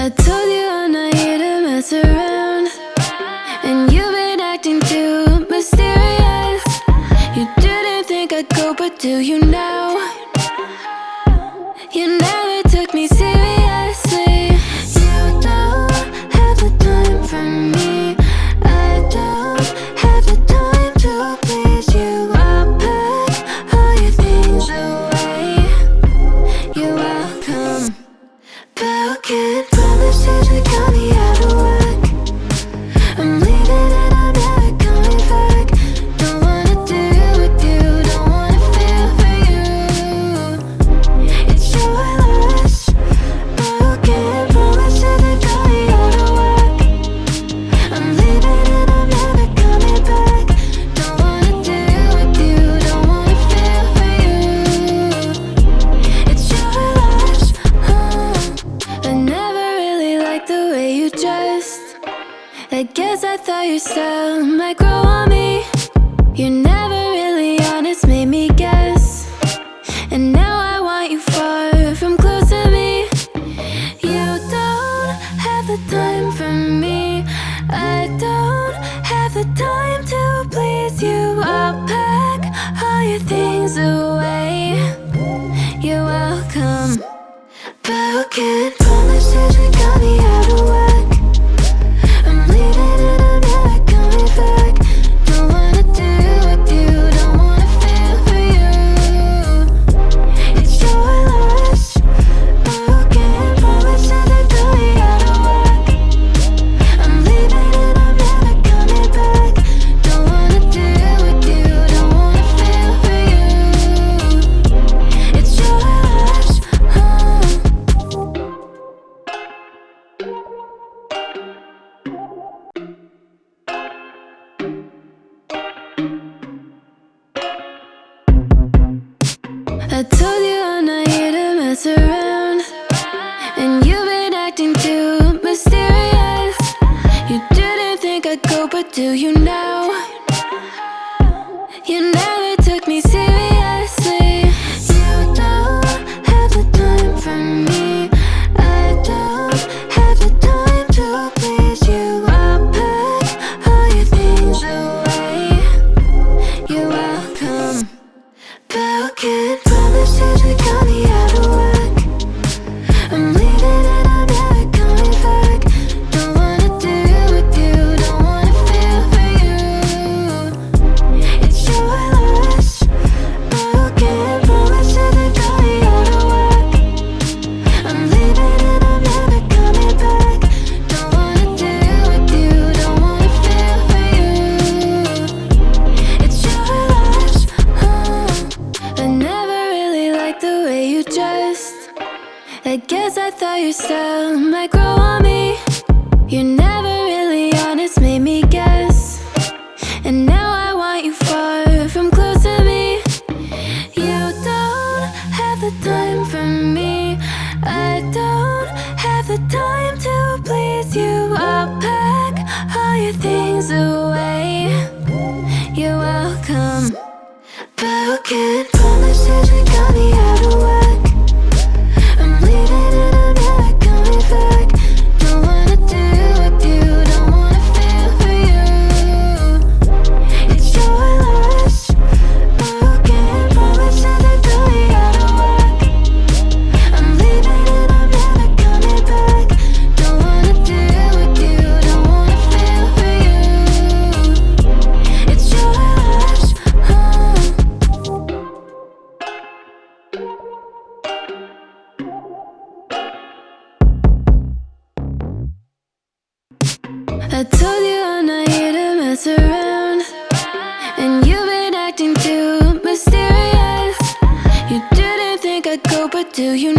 I told you I'm not here to mess around, and you've been acting too mysterious. You didn't think I'd go, but do you now? You never took me seriously. You don't have the time for me. I don't have the time to please you. I'll pack all your things away. You're welcome. Broken promises that got me out of work. I'm leaving and I'm never coming back. Don't wanna deal with you, don't wanna feel for you. It's your loss. Broken promises that got me out of work. I'm leaving and I'm never coming back. Don't wanna deal with you, don't wanna feel for you. It's your loss. I never really liked the way you dressed. I guess I thought your style might grow on me. You're never really honest, made me guess. And now I want you far from close to me. You don't have the time for me. I don't have the time to please you. I'll pack all your things away. You're welcome. Broken promises that got me out of work. I'm leaving and I'm never coming back. Don't wanna deal with you, don't wanna feel for you. It's your loss. Broken promises that got me out of work. I'm leaving and I'm never coming back. Don't wanna deal with you, don't wanna feel for you. It's your loss. I told you I'm not here to mess around, and you've been acting too mysterious. You didn't think I'd go, but do you now? You never took me seriously. You don't have the time for me. I don't have the time to please you. I'll pack all your things away. You're welcome. Broken promises that got me out of work. I'm leaving and I'm never coming back. Don't wanna deal with you, don't wanna feel for you. It's your loss. Broken promises that got me out of work. I'm leaving and I'm never coming back. Don't wanna deal with you, don't wanna feel for you. It's your loss. I never really liked the way you dressed. I guess I thought your style might grow on me. You're never really honest, made me guess. And now I want you far from close to me. You don't have the time for me. I don't have the time to please you. I'll pack all your things away. You're welcome. Broken promises that got me out of work. I'm leaving and I'm never coming back. Don't wanna deal with you, don't wanna feel for you. It's your loss. Broken promises that got me out of work. I'm leaving and I'm never coming back. Don't wanna deal with you, don't wanna feel for you. It's your loss. I told you I'm not here to mess around, and you've been acting too mysterious. You didn't think I'd go, but do you